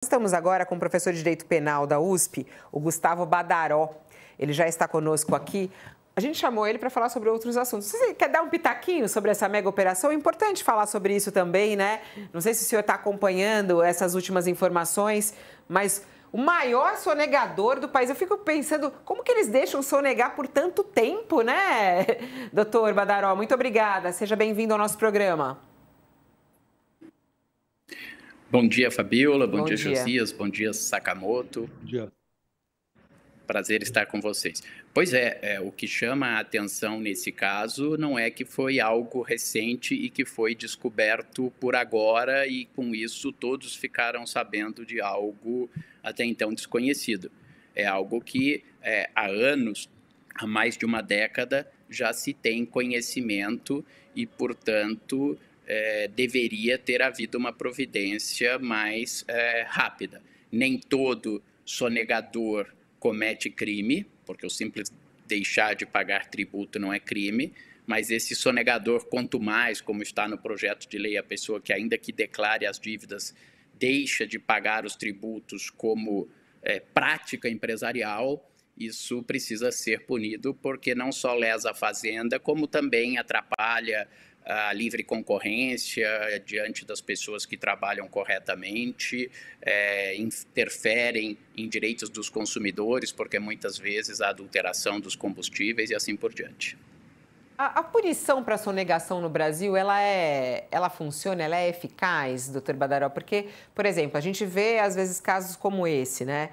Estamos agora com o professor de Direito Penal da USP, o Gustavo Badaró. Ele já está conosco aqui. A gente chamou ele para falar sobre outros assuntos. Você quer dar um pitaquinho sobre essa mega operação? É importante falar sobre isso também, né? Não sei se o senhor está acompanhando essas últimas informações, mas o maior sonegador do país. Eu fico pensando, como que eles deixam sonegar por tanto tempo, né, doutor Badaró? Muito obrigada. Seja bem-vindo ao nosso programa. Bom dia, Fabiola. Bom dia, Josias. Bom dia, Sakamoto. Bom dia. Prazer estar com vocês. Pois é, o que chama a atenção nesse caso não é que foi algo recente e que foi descoberto por agora e, com isso, todos ficaram sabendo de algo até então desconhecido. É algo que há anos, há mais de uma década, já se tem conhecimento e, portanto, deveria ter havido uma providência mais rápida. Nem todo sonegador comete crime, porque o simples deixar de pagar tributo não é crime, mas esse sonegador, quanto mais, como está no projeto de lei, a pessoa que ainda que declare as dívidas deixa de pagar os tributos como prática empresarial, isso precisa ser punido porque não só lesa a fazenda, como também atrapalha a livre concorrência diante das pessoas que trabalham corretamente, interferem em direitos dos consumidores, porque muitas vezes a adulteração dos combustíveis e assim por diante. A punição para sonegação no Brasil, ela funciona, ela é eficaz, doutor Badaró? Porque, por exemplo, a gente vê às vezes casos como esse, né?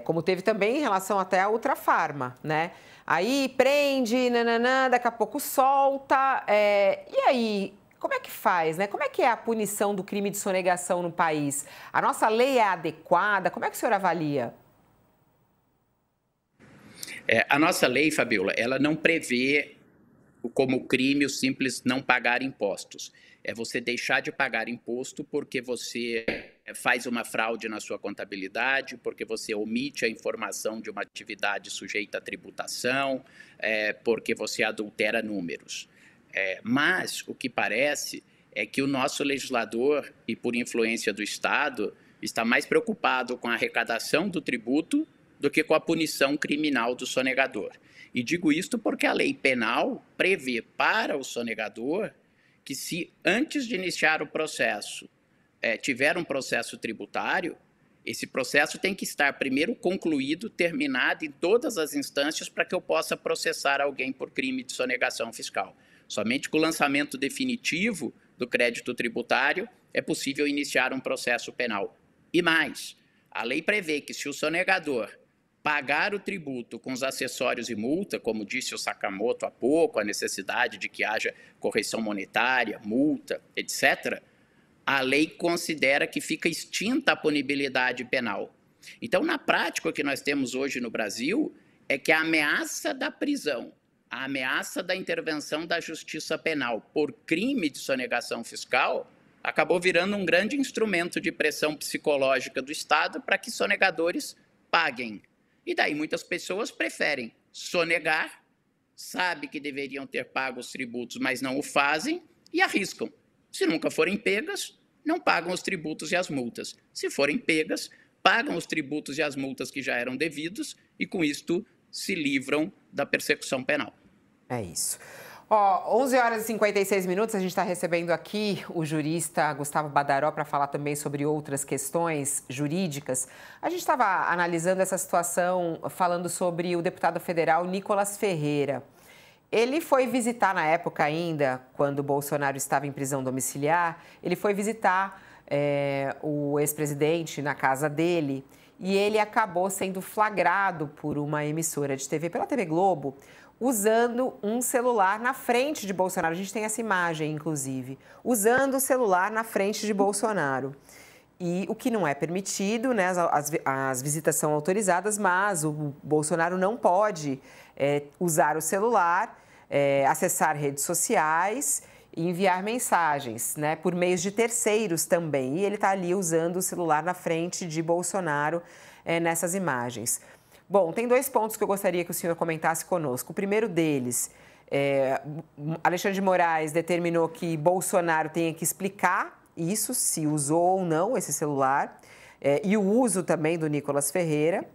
Como teve também em relação até à Ultrafarma, né? Aí prende, nananã, daqui a pouco solta. E aí, como é que faz, né? Como é que é a punição do crime de sonegação no país? A nossa lei é adequada? Como é que o senhor avalia? A nossa lei, Fabiola, ela não prevê como crime o simples não pagar impostos. É você deixar de pagar imposto porque você faz uma fraude na sua contabilidade, porque você omite a informação de uma atividade sujeita à tributação, porque você adultera números. Mas o que parece é que o nosso legislador, e por influência do Estado, está mais preocupado com a arrecadação do tributo do que com a punição criminal do sonegador. E digo isto porque a lei penal prevê para o sonegador que, se antes de iniciar o processo tiver um processo tributário, esse processo tem que estar primeiro concluído, terminado em todas as instâncias para que eu possa processar alguém por crime de sonegação fiscal. Somente com o lançamento definitivo do crédito tributário é possível iniciar um processo penal. E mais, a lei prevê que, se o sonegador pagar o tributo com os acessórios e multa, como disse o Sakamoto há pouco, a necessidade de que haja correção monetária, multa, etc., a lei considera que fica extinta a punibilidade penal. Então, na prática, o que nós temos hoje no Brasil é que a ameaça da prisão, a ameaça da intervenção da justiça penal por crime de sonegação fiscal acabou virando um grande instrumento de pressão psicológica do Estado para que sonegadores paguem. E daí muitas pessoas preferem sonegar, sabem que deveriam ter pago os tributos, mas não o fazem e arriscam. Se nunca forem pegas, não pagam os tributos e as multas. Se forem pegas, pagam os tributos e as multas que já eram devidos e, com isto, se livram da persecução penal. É isso. 11 horas e 56 minutos, a gente está recebendo aqui o jurista Gustavo Badaró para falar também sobre outras questões jurídicas. A gente estava analisando essa situação, falando sobre o deputado federal Nicolas Ferreira. Ele foi visitar, na época ainda, quando o Bolsonaro estava em prisão domiciliar, ele foi visitar o ex-presidente na casa dele e ele acabou sendo flagrado por uma emissora de TV, pela TV Globo, usando um celular na frente de Bolsonaro. A gente tem essa imagem, inclusive, usando o celular na frente de Bolsonaro. E o que não é permitido, né? As visitas são autorizadas, mas o Bolsonaro não pode usar o celular, acessar redes sociais e enviar mensagens, né? Por meios de terceiros também. E ele está ali usando o celular na frente de Bolsonaro nessas imagens. Bom, tem dois pontos que eu gostaria que o senhor comentasse conosco. O primeiro deles, Alexandre de Moraes determinou que Bolsonaro tenha que explicar isso, se usou ou não esse celular. e o uso também do Nicolas Ferreira.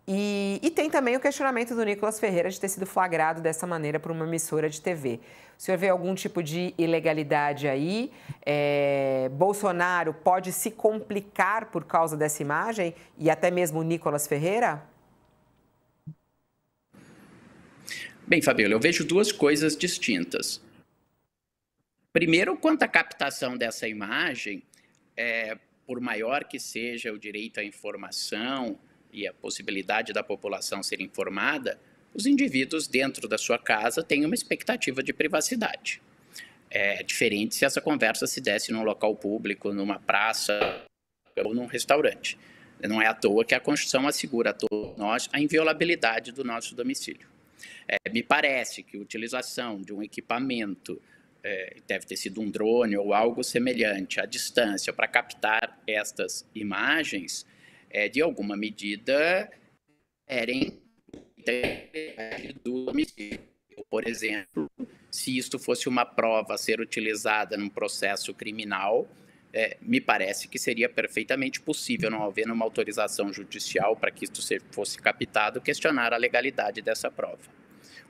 E tem também o questionamento do Nicolas Ferreira de ter sido flagrado dessa maneira por uma emissora de TV. O senhor vê algum tipo de ilegalidade aí? Bolsonaro pode se complicar por causa dessa imagem e até mesmo o Nicolas Ferreira? Bem, Fabíola, eu vejo duas coisas distintas. Primeiro, quanto à captação dessa imagem, por maior que seja o direito à informação e a possibilidade da população ser informada, os indivíduos dentro da sua casa têm uma expectativa de privacidade. É diferente se essa conversa se desse num local público, numa praça ou num restaurante. Não é à toa que a Constituição assegura a todos nós a inviolabilidade do nosso domicílio. Me parece que a utilização de um equipamento, deve ter sido um drone ou algo semelhante, à distância, para captar estas imagens, de alguma medida, do domicílio. Por exemplo, se isto fosse uma prova a ser utilizada num processo criminal, me parece que seria perfeitamente possível, não havendo uma autorização judicial para que isto fosse captado, questionar a legalidade dessa prova.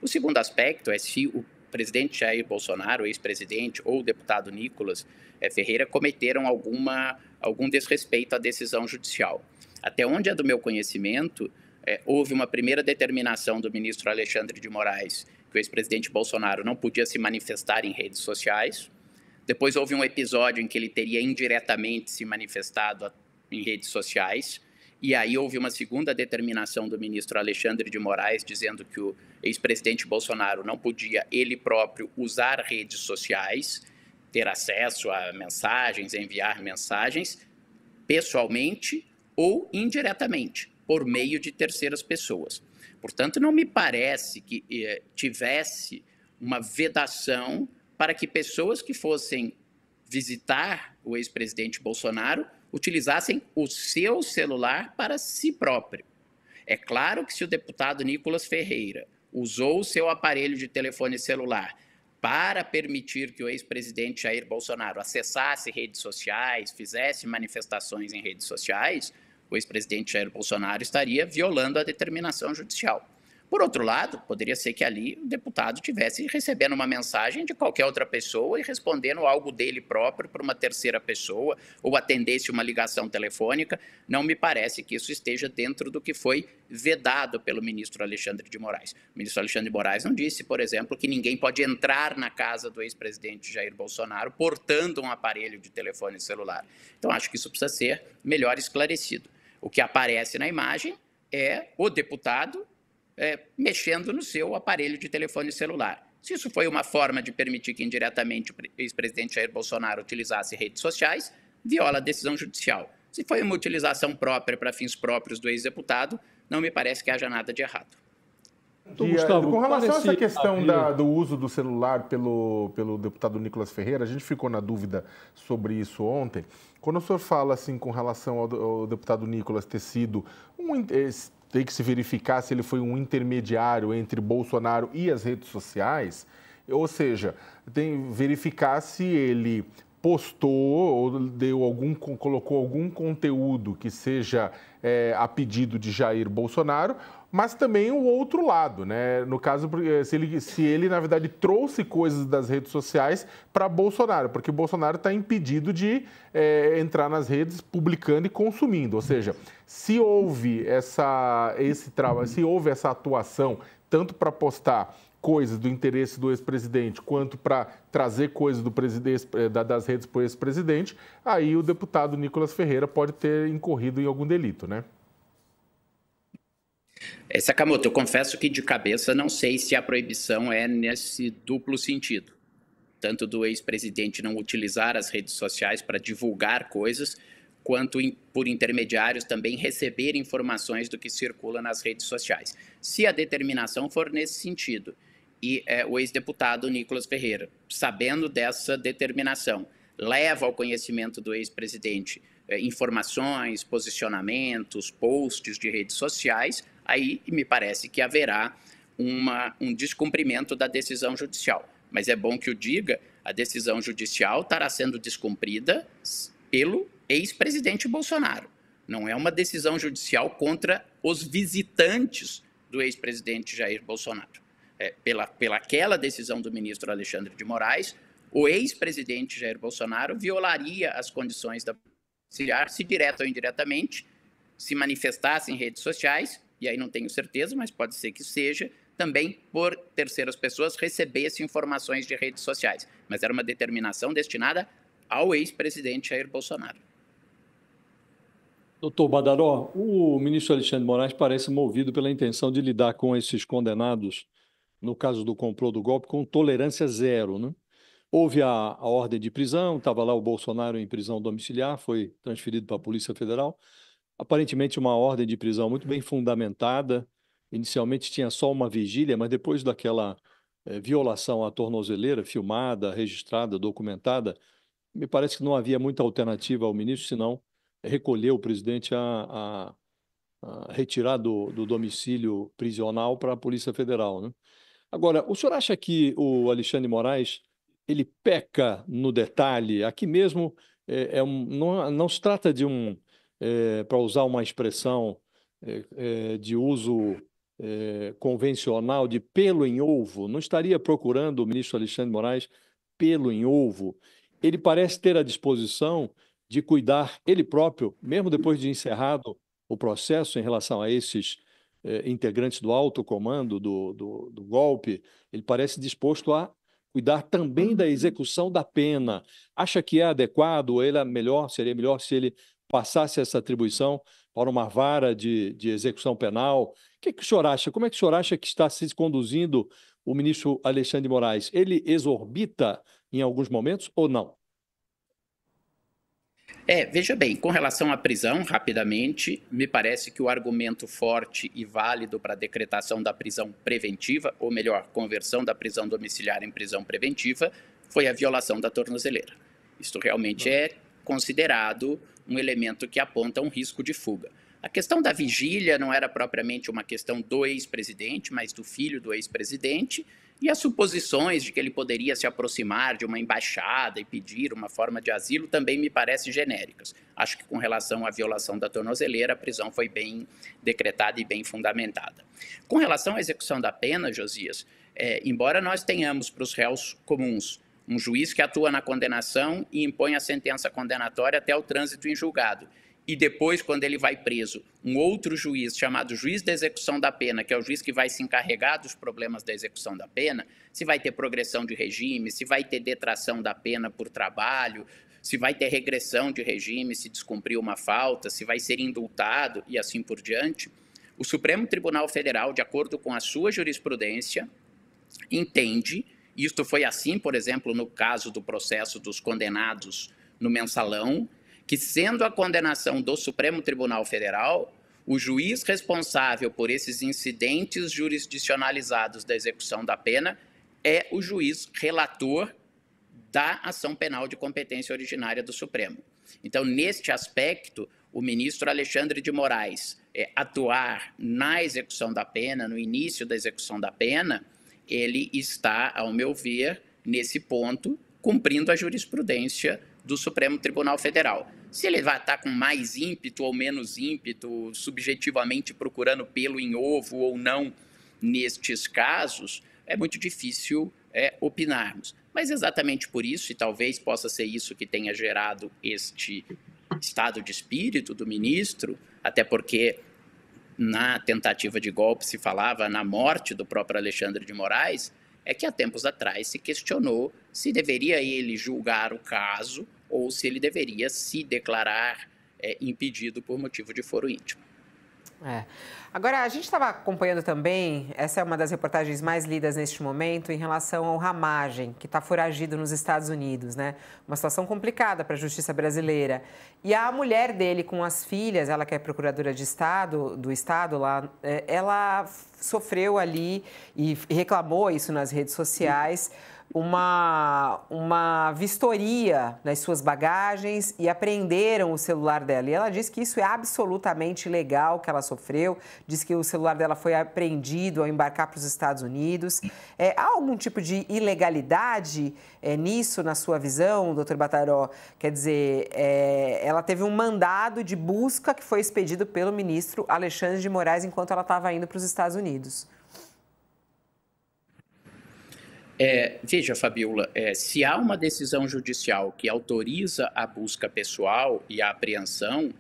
O segundo aspecto é se o presidente Jair Bolsonaro, o ex-presidente, ou o deputado Nicolas Ferreira cometeram algum desrespeito à decisão judicial. Até onde é do meu conhecimento, houve uma primeira determinação do ministro Alexandre de Moraes que o ex-presidente Bolsonaro não podia se manifestar em redes sociais. Depois houve um episódio em que ele teria indiretamente se manifestado em redes sociais. E aí houve uma segunda determinação do ministro Alexandre de Moraes dizendo que o ex-presidente Bolsonaro não podia, ele próprio, usar redes sociais, ter acesso a mensagens, enviar mensagens, pessoalmente ou indiretamente, por meio de terceiras pessoas. Portanto, não me parece que tivesse uma vedação para que pessoas que fossem visitar o ex-presidente Bolsonaro utilizassem o seu celular para si próprio. É claro que se o deputado Nicolas Ferreira usou o seu aparelho de telefone celular para permitir que o ex-presidente Jair Bolsonaro acessasse redes sociais, fizesse manifestações em redes sociais, o ex-presidente Jair Bolsonaro estaria violando a determinação judicial. Por outro lado, poderia ser que ali o deputado estivesse recebendo uma mensagem de qualquer outra pessoa e respondendo algo dele próprio para uma terceira pessoa ou atendesse uma ligação telefônica. Não me parece que isso esteja dentro do que foi vedado pelo ministro Alexandre de Moraes. O ministro Alexandre de Moraes não disse, por exemplo, que ninguém pode entrar na casa do ex-presidente Jair Bolsonaro portando um aparelho de telefone celular. Então, acho que isso precisa ser melhor esclarecido. O que aparece na imagem é o deputado mexendo no seu aparelho de telefone celular. Se isso foi uma forma de permitir que indiretamente o ex-presidente Jair Bolsonaro utilizasse redes sociais, viola a decisão judicial. Se foi uma utilização própria para fins próprios do ex-deputado, não me parece que haja nada de errado. Gustavo, com relação a essa questão do uso do celular pelo deputado Nicolas Ferreira, a gente ficou na dúvida sobre isso ontem. Quando o senhor fala assim com relação ao deputado Nicolas ter sido tem que se verificar se ele foi um intermediário entre Bolsonaro e as redes sociais, ou seja, tem que verificar se ele postou ou colocou algum conteúdo que seja a pedido de Jair Bolsonaro, mas também o outro lado, né? No caso, se ele na verdade trouxe coisas das redes sociais para Bolsonaro, porque Bolsonaro está impedido de entrar nas redes publicando e consumindo. Ou seja, se houve essa atuação, tanto para postar coisas do interesse do ex-presidente, quanto para trazer coisas das redes para o ex-presidente, aí o deputado Nicolas Ferreira pode ter incorrido em algum delito, né? Sakamoto, eu confesso que de cabeça não sei se a proibição é nesse duplo sentido. Tanto do ex-presidente não utilizar as redes sociais para divulgar coisas, quanto por intermediários também receber informações do que circula nas redes sociais. Se a determinação for nesse sentido, e o ex-deputado Nicolas Ferreira, sabendo dessa determinação, leva ao conhecimento do ex-presidente informações, posicionamentos, posts de redes sociais, aí me parece que haverá um descumprimento da decisão judicial. Mas é bom que eu diga, a decisão judicial estará sendo descumprida pelo ex-presidente Bolsonaro. não é uma decisão judicial contra os visitantes do ex-presidente Jair Bolsonaro. Pela aquela decisão do ministro Alexandre de Moraes, o ex-presidente Jair Bolsonaro violaria as condições da domiciliar se direto ou indiretamente se manifestasse em redes sociais, e aí não tenho certeza, mas pode ser que seja, também por terceiras pessoas recebessem informações de redes sociais. Mas era uma determinação destinada ao ex-presidente Jair Bolsonaro. Doutor Badaró, o ministro Alexandre de Moraes parece movido pela intenção de lidar com esses condenados, no caso do complô do golpe, com tolerância zero, né? Houve a ordem de prisão, estava lá o Bolsonaro em prisão domiciliar, foi transferido para a Polícia Federal. Aparentemente uma ordem de prisão muito bem fundamentada. Inicialmente tinha só uma vigília, mas depois daquela violação à tornozeleira, filmada, registrada, documentada, me parece que não havia muita alternativa ao ministro, senão recolher o presidente a retirar do domicílio prisional para a Polícia Federal, né? Agora, o senhor acha que o Alexandre de Moraes ele peca no detalhe? Aqui mesmo não se trata de para usar uma expressão de uso convencional de pelo em ovo, não estaria procurando o ministro Alexandre de Moraes pelo em ovo? Ele parece ter a disposição de cuidar ele próprio, mesmo depois de encerrado o processo em relação a esses integrantes do alto comando do golpe, ele parece disposto a cuidar também da execução da pena. Acha que é adequado, ou seria melhor se ele passasse essa atribuição para uma vara de execução penal? O que o senhor acha? Como é que o senhor acha que está se conduzindo o ministro Alexandre de Moraes? Ele exorbita em alguns momentos ou não? Veja bem, com relação à prisão, rapidamente, me parece que o argumento forte e válido para a decretação da prisão preventiva, ou melhor, conversão da prisão domiciliar em prisão preventiva, foi a violação da tornozeleira. Isto realmente é considerado um elemento que aponta um risco de fuga. A questão da vigília não era propriamente uma questão do ex-presidente, mas do filho do ex-presidente, e as suposições de que ele poderia se aproximar de uma embaixada e pedir uma forma de asilo também me parecem genéricas. Acho que com relação à violação da tornozeleira, a prisão foi bem decretada e bem fundamentada. Com relação à execução da pena, Josias, embora nós tenhamos para os réus comuns um juiz que atua na condenação e impõe a sentença condenatória até o trânsito em julgado, e depois, quando ele vai preso, um outro juiz, chamado juiz da execução da pena, que é o juiz que vai se encarregar dos problemas da execução da pena, se vai ter progressão de regime, se vai ter detração da pena por trabalho, se vai ter regressão de regime, se descumprir uma falta, se vai ser indultado e assim por diante, o Supremo Tribunal Federal, de acordo com a sua jurisprudência, entende, isto foi assim, por exemplo, no caso do processo dos condenados no Mensalão, que, sendo a condenação do Supremo Tribunal Federal, o juiz responsável por esses incidentes jurisdicionalizados da execução da pena é o juiz relator da ação penal de competência originária do Supremo. Então, neste aspecto, o ministro Alexandre de Moraes atuar na execução da pena, no início da execução da pena, ele está, ao meu ver, nesse ponto, cumprindo a jurisprudência do Supremo Tribunal Federal. Se ele vai estar com mais ímpeto ou menos ímpeto, subjetivamente procurando pelo em ovo ou não nestes casos, é muito difícil opinarmos. Mas exatamente por isso, e talvez possa ser isso que tenha gerado este estado de espírito do ministro, até porque na tentativa de golpe se falava na morte do próprio Alexandre de Moraes, é que há tempos atrás se questionou se deveria ele julgar o caso ou se ele deveria se declarar impedido por motivo de foro íntimo. Agora, a gente estava acompanhando também, essa é uma das reportagens mais lidas neste momento, em relação ao Ramagem, que está foragido nos Estados Unidos, né? Uma situação complicada para a justiça brasileira. E a mulher dele com as filhas, ela que é procuradora de Estado, do Estado lá, ela sofreu ali e reclamou isso nas redes sociais, uma vistoria nas suas bagagens e apreenderam o celular dela. E ela disse que isso é absolutamente ilegal, que ela sofreu, diz que o celular dela foi apreendido ao embarcar para os Estados Unidos. Há algum tipo de ilegalidade nisso, na sua visão, doutor Badaró? Quer dizer, ela teve um mandado de busca que foi expedido pelo ministro Alexandre de Moraes enquanto ela estava indo para os Estados Unidos. Veja, Fabiola, se há uma decisão judicial que autoriza a busca pessoal e a apreensão,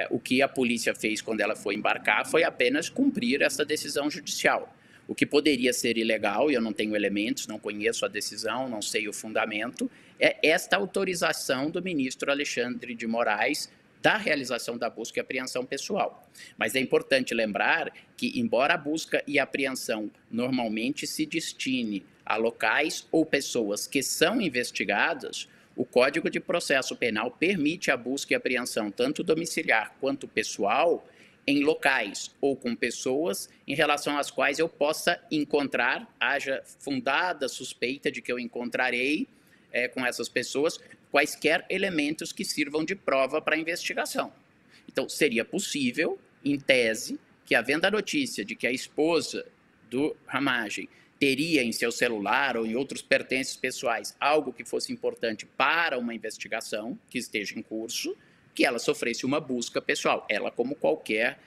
o que a polícia fez quando ela foi embarcar foi apenas cumprir essa decisão judicial. O que poderia ser ilegal, e eu não tenho elementos, não conheço a decisão, não sei o fundamento, é esta autorização do ministro Alexandre de Moraes da realização da busca e apreensão pessoal. Mas é importante lembrar que, embora a busca e apreensão normalmente se destine a locais ou pessoas que são investigadas, o Código de Processo Penal permite a busca e apreensão tanto domiciliar quanto pessoal em locais ou com pessoas em relação às quais eu possa encontrar, haja fundada suspeita de que eu encontrarei com essas pessoas quaisquer elementos que sirvam de prova para a investigação. Então, seria possível, em tese, que havendo a notícia de que a esposa do Ramagem teria em seu celular ou em outros pertences pessoais algo que fosse importante para uma investigação que esteja em curso, que ela sofresse uma busca pessoal, ela como qualquer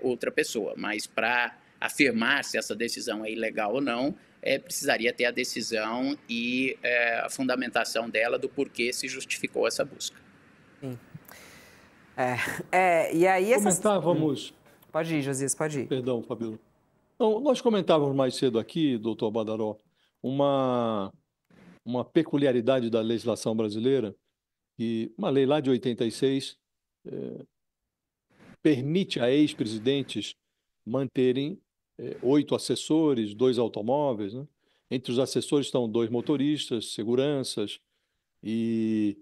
outra pessoa. Mas para afirmar se essa decisão é ilegal ou não, precisaria ter a decisão e a fundamentação dela do porquê se justificou essa busca. Sim. E aí comentávamos... Pode ir, Josias, pode ir. Perdão, Fabiola. Então, nós comentávamos mais cedo aqui, doutor Badaró, uma peculiaridade da legislação brasileira, que uma lei lá de 86 permite a ex-presidentes manterem 8 assessores, 2 automóveis, né? Entre os assessores estão 2 motoristas, seguranças, e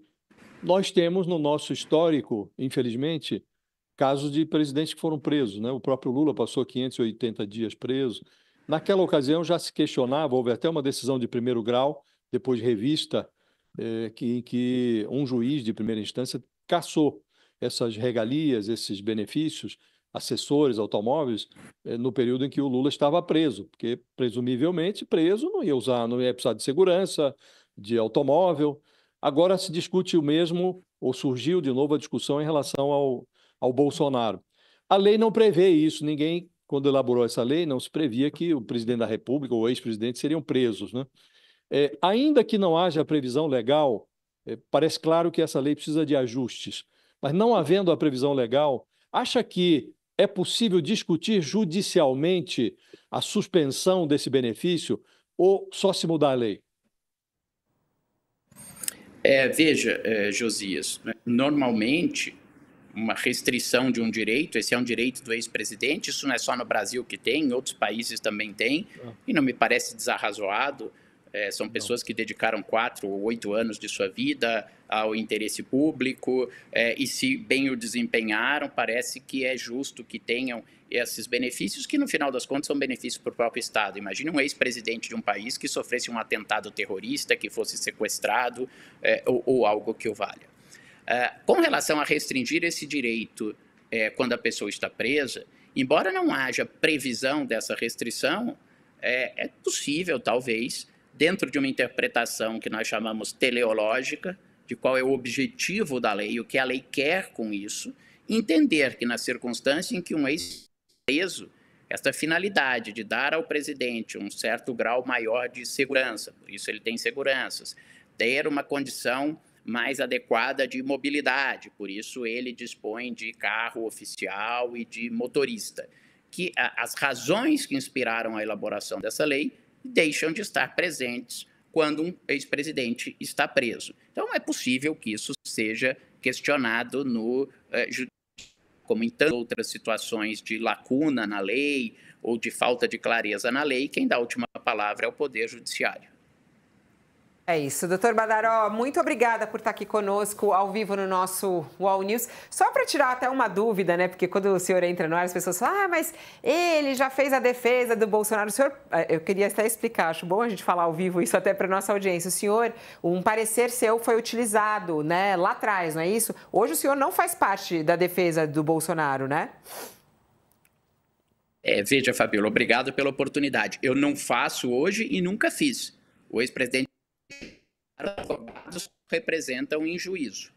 nós temos no nosso histórico, infelizmente, casos de presidentes que foram presos, né? O próprio Lula passou 580 dias preso. Naquela ocasião já se questionava, houve até uma decisão de primeiro grau, depois de revista, que um juiz de primeira instância cassou essas regalias, esses benefícios, assessores, automóveis, no período em que o Lula estava preso, porque presumivelmente preso não ia precisar de segurança, de automóvel. Agora se discute o mesmo, ou surgiu de novo a discussão em relação ao Bolsonaro. A lei não prevê isso, ninguém, quando elaborou essa lei, não se previa que o presidente da República ou o ex-presidente seriam presos, né? Ainda que não haja previsão legal, parece claro que essa lei precisa de ajustes, mas não havendo a previsão legal, acha que é possível discutir judicialmente a suspensão desse benefício ou só se mudar a lei? Veja, Josias, normalmente uma restrição de um direito, esse é um direito do ex-presidente, isso não é só no Brasil que tem, em outros países também tem, e não me parece desarrazoado. São pessoas que dedicaram 4 ou 8 anos de sua vida ao interesse público e se bem o desempenharam, parece que é justo que tenham esses benefícios que, no final das contas, são benefícios para o próprio Estado. Imagine um ex-presidente de um país que sofresse um atentado terrorista, que fosse sequestrado ou algo que o valha. Com relação a restringir esse direito quando a pessoa está presa, embora não haja previsão dessa restrição, é possível, talvez, dentro de uma interpretação que nós chamamos teleológica, de qual é o objetivo da lei, o que a lei quer com isso, entender que na circunstância em que um ex-preso, esta finalidade de dar ao presidente um certo grau maior de segurança, por isso ele tem seguranças, ter uma condição mais adequada de mobilidade, por isso ele dispõe de carro oficial e de motorista, que as razões que inspiraram a elaboração dessa lei deixam de estar presentes quando um ex-presidente está preso. Então, é possível que isso seja questionado no judiciário, como em tantas outras situações de lacuna na lei ou de falta de clareza na lei, quem dá a última palavra é o Poder Judiciário. É isso. Doutor Badaró, muito obrigada por estar aqui conosco ao vivo no nosso UOL News. Só para tirar até uma dúvida, né? Porque quando o senhor entra no ar, as pessoas falam, mas ele já fez a defesa do Bolsonaro. O senhor, eu queria até explicar, acho bom a gente falar ao vivo isso até para nossa audiência. O senhor, um parecer seu foi utilizado, né, lá atrás, não é isso? Hoje o senhor não faz parte da defesa do Bolsonaro, né? Veja, Fabíola, obrigado pela oportunidade. Eu não faço hoje e nunca fiz. O ex-presidente representam em juízo.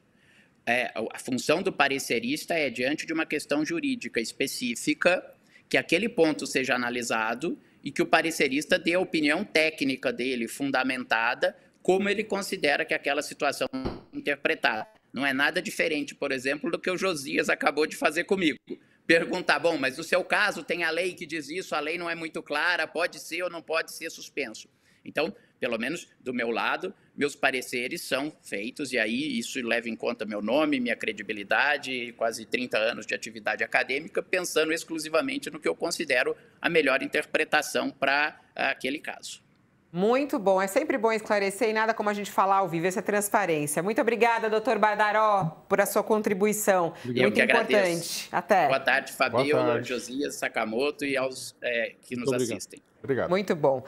A função do parecerista é, diante de uma questão jurídica específica, que aquele ponto seja analisado e que o parecerista dê a opinião técnica dele, fundamentada, como ele considera que aquela situação é interpretada. Não é nada diferente, por exemplo, do que o Josias acabou de fazer comigo. Perguntar, bom, mas no seu caso tem a lei que diz isso, a lei não é muito clara, pode ser ou não pode ser suspenso. Então, pelo menos do meu lado, meus pareceres são feitos, e aí isso leva em conta meu nome, minha credibilidade, quase 30 anos de atividade acadêmica, pensando exclusivamente no que eu considero a melhor interpretação para aquele caso. Muito bom, é sempre bom esclarecer e nada como a gente falar ao vivo, essa transparência. Muito obrigada, doutor Badaró, por a sua contribuição. Muito importante. Até. Boa tarde, Fabíola, Josias, Sakamoto e aos que nos assistem. Obrigado. Muito bom.